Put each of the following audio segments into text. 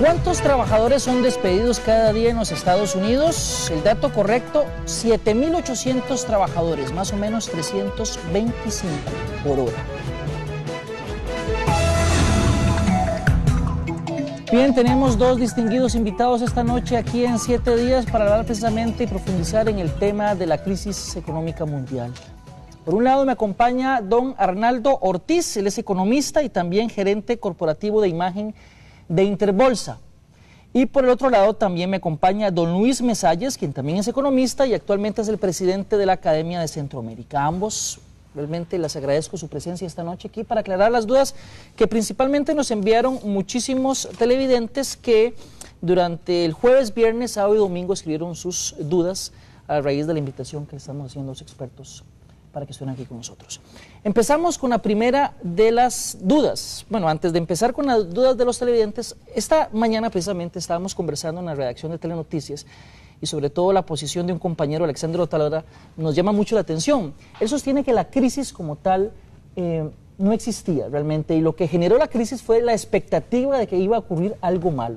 ¿Cuántos trabajadores son despedidos cada día en los Estados Unidos? El dato correcto, 7.800 trabajadores, más o menos 325 por hora. Bien, tenemos dos distinguidos invitados esta noche aquí en 7 días para hablar precisamente y profundizar en el tema de la crisis económica mundial. Por un lado me acompaña don Arnaldo Ortiz, él es economista y también gerente corporativo de imagen de Interbolsa. Y por el otro lado también me acompaña don Luis Mesalles, quien también es economista y actualmente es el presidente de la Academia de Centroamérica. Ambos realmente les agradezco su presencia esta noche aquí para aclarar las dudas que principalmente nos enviaron muchísimos televidentes que durante el jueves, viernes, sábado y domingo escribieron sus dudas a raíz de la invitación que le estamos haciendo a los expertos para que estén aquí con nosotros. Empezamos con la primera de las dudas. Bueno, antes de empezar con las dudas de los televidentes, esta mañana precisamente estábamos conversando en la redacción de Telenoticias y sobre todo la posición de un compañero, Alexandre Otalora, nos llama mucho la atención. Él sostiene que la crisis como tal no existía realmente y lo que generó la crisis fue la expectativa de que iba a ocurrir algo malo.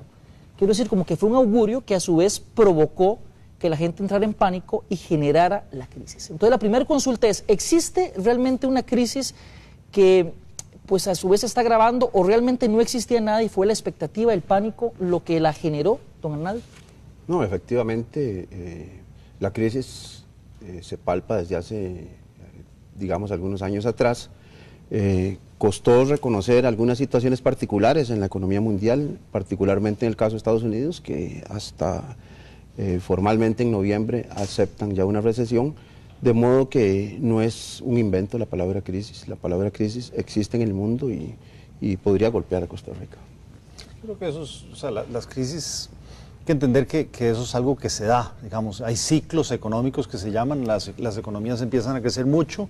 Quiero decir, como que fue un augurio que a su vez provocó que la gente entrara en pánico y generara la crisis. Entonces la primera consulta es, ¿existe realmente una crisis que pues a su vez está agravando o realmente no existía nada y fue la expectativa, el pánico, lo que la generó, don Arnaldo? No, efectivamente, la crisis se palpa desde hace, digamos, algunos años atrás. Costó reconocer algunas situaciones particulares en la economía mundial, particularmente en el caso de Estados Unidos, que hasta formalmente en noviembre aceptan ya una recesión, de modo que no es un invento la palabra crisis existe en el mundo y podría golpear a Costa Rica. Creo que eso es, o sea, las crisis, hay que entender que eso es algo que se da, digamos, hay ciclos económicos que se llaman, las economías empiezan a crecer mucho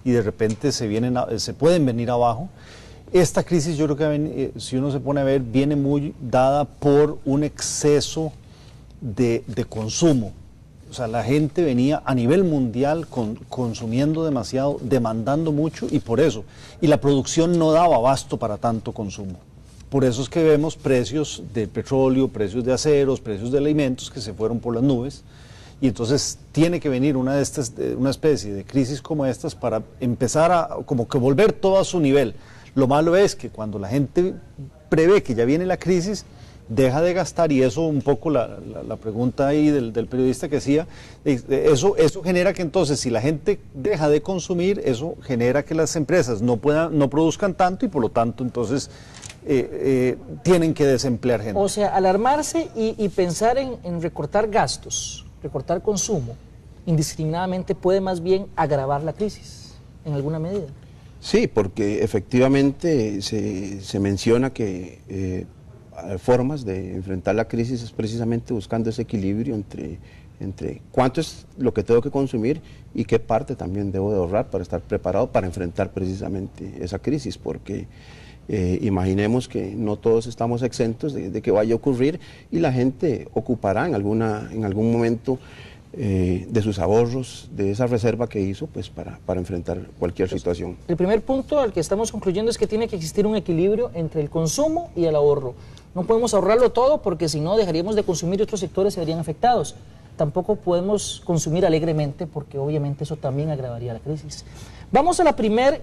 y de repente se pueden venir abajo. Esta crisis yo creo que si uno se pone a ver viene muy dada por un exceso de consumo, o sea, la gente venía a nivel mundial consumiendo demasiado, demandando mucho y por eso, y la producción no daba abasto para tanto consumo. Por eso es que vemos precios de petróleo, precios de aceros, precios de alimentos que se fueron por las nubes y entonces tiene que venir una especie de crisis como estas para empezar a como que volver todo a su nivel. Lo malo es que cuando la gente prevé que ya viene la crisis, deja de gastar y eso un poco la pregunta ahí del periodista que decía, eso genera que entonces si la gente deja de consumir, eso genera que las empresas no produzcan tanto y por lo tanto entonces tienen que desemplear gente. O sea, alarmarse y pensar en recortar gastos, recortar consumo, indiscriminadamente puede más bien agravar la crisis en alguna medida. Sí, porque efectivamente se menciona que formas de enfrentar la crisis es precisamente buscando ese equilibrio entre cuánto es lo que tengo que consumir y qué parte también debo de ahorrar para estar preparado para enfrentar precisamente esa crisis, porque imaginemos que no todos estamos exentos de que vaya a ocurrir y la gente ocupará en algún momento de sus ahorros, de esa reserva que hizo, pues para enfrentar cualquier situación. El primer punto al que estamos concluyendo es que tiene que existir un equilibrio entre el consumo y el ahorro. No podemos ahorrarlo todo porque si no dejaríamos de consumir y otros sectores se verían afectados. Tampoco podemos consumir alegremente porque obviamente eso también agravaría la crisis. Vamos a la primera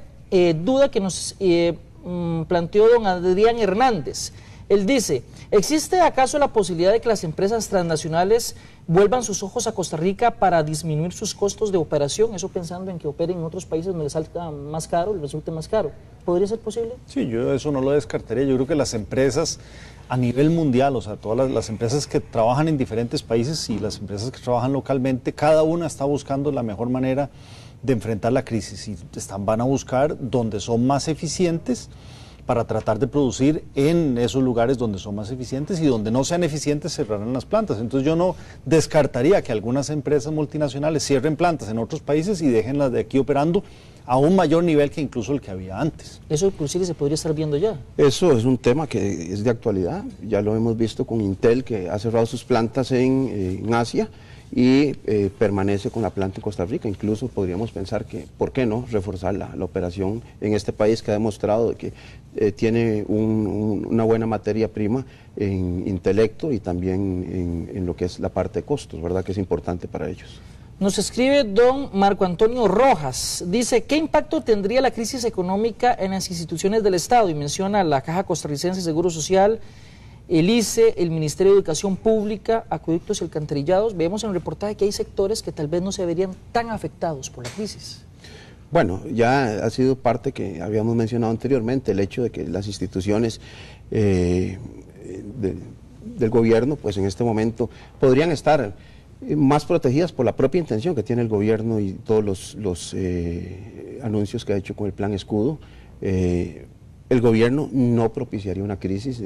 duda que nos planteó don Adrián Hernández. Él dice, ¿existe acaso la posibilidad de que las empresas transnacionales vuelvan sus ojos a Costa Rica para disminuir sus costos de operación? Eso pensando en que operen en otros países donde les salga más caro, les resulte más caro. ¿Podría ser posible? Sí, yo eso no lo descartaría. Yo creo que las empresas a nivel mundial, o sea, todas las empresas que trabajan en diferentes países y las empresas que trabajan localmente, cada una está buscando la mejor manera de enfrentar la crisis y van a buscar donde son más eficientes para tratar de producir en esos lugares donde son más eficientes y donde no sean eficientes cerrarán las plantas. Entonces yo no descartaría que algunas empresas multinacionales cierren plantas en otros países y dejen las de aquí operando a un mayor nivel que incluso el que había antes. Eso inclusive se podría estar viendo ya. Eso es un tema que es de actualidad, ya lo hemos visto con Intel que ha cerrado sus plantas en Asia y permanece con la planta en Costa Rica. Incluso podríamos pensar que, ¿por qué no?, reforzar la operación en este país que ha demostrado que tiene una buena materia prima en intelecto y también en lo que es la parte de costos, ¿verdad?, que es importante para ellos. Nos escribe don Marco Antonio Rojas, dice, ¿qué impacto tendría la crisis económica en las instituciones del Estado? Y menciona la Caja Costarricense de Seguro Social, el ICE, el Ministerio de Educación Pública, acueductos y alcantarillados. Vemos en el reportaje que hay sectores que tal vez no se verían tan afectados por la crisis. Bueno, ya ha sido parte que habíamos mencionado anteriormente, el hecho de que las instituciones del gobierno, pues en este momento podrían estar más protegidas por la propia intención que tiene el gobierno y todos los anuncios que ha hecho con el Plan Escudo. El gobierno no propiciaría una crisis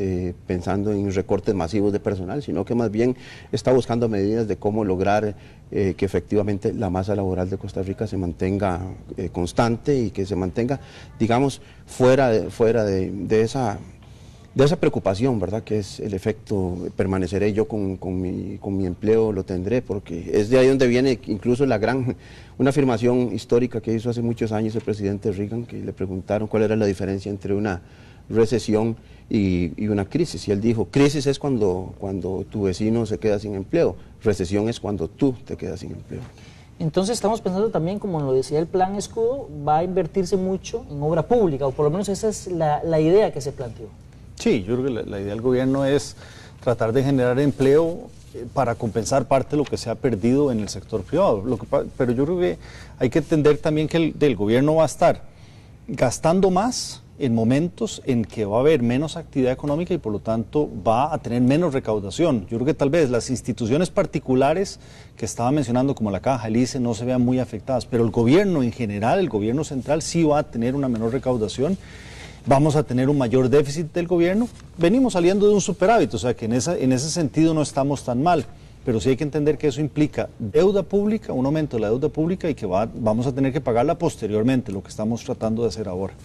pensando en recortes masivos de personal, sino que más bien está buscando medidas de cómo lograr que efectivamente la masa laboral de Costa Rica se mantenga constante y que se mantenga, digamos, fuera de esa preocupación, ¿verdad?, que es el efecto, permaneceré yo con mi empleo, lo tendré, porque es de ahí donde viene incluso una afirmación histórica que hizo hace muchos años el presidente Reagan, que le preguntaron cuál era la diferencia entre una recesión y una crisis, y él dijo, crisis es cuando tu vecino se queda sin empleo, recesión es cuando tú te quedas sin empleo. Entonces estamos pensando también, como lo decía el Plan Escudo, va a invertirse mucho en obra pública, o por lo menos esa es la idea que se planteó. Sí, yo creo que la idea del gobierno es tratar de generar empleo para compensar parte de lo que se ha perdido en el sector privado. Pero yo creo que hay que entender también que el gobierno va a estar gastando más en momentos en que va a haber menos actividad económica y por lo tanto va a tener menos recaudación. Yo creo que tal vez las instituciones particulares que estaba mencionando, como la Caja, el ICE, no se vean muy afectadas, pero el gobierno en general, el gobierno central, sí va a tener una menor recaudación. Vamos a tener un mayor déficit del gobierno. Venimos saliendo de un superávit, o sea que en ese sentido no estamos tan mal, pero sí hay que entender que eso implica deuda pública, un aumento de la deuda pública y que vamos a tener que pagarla posteriormente, lo que estamos tratando de hacer ahora.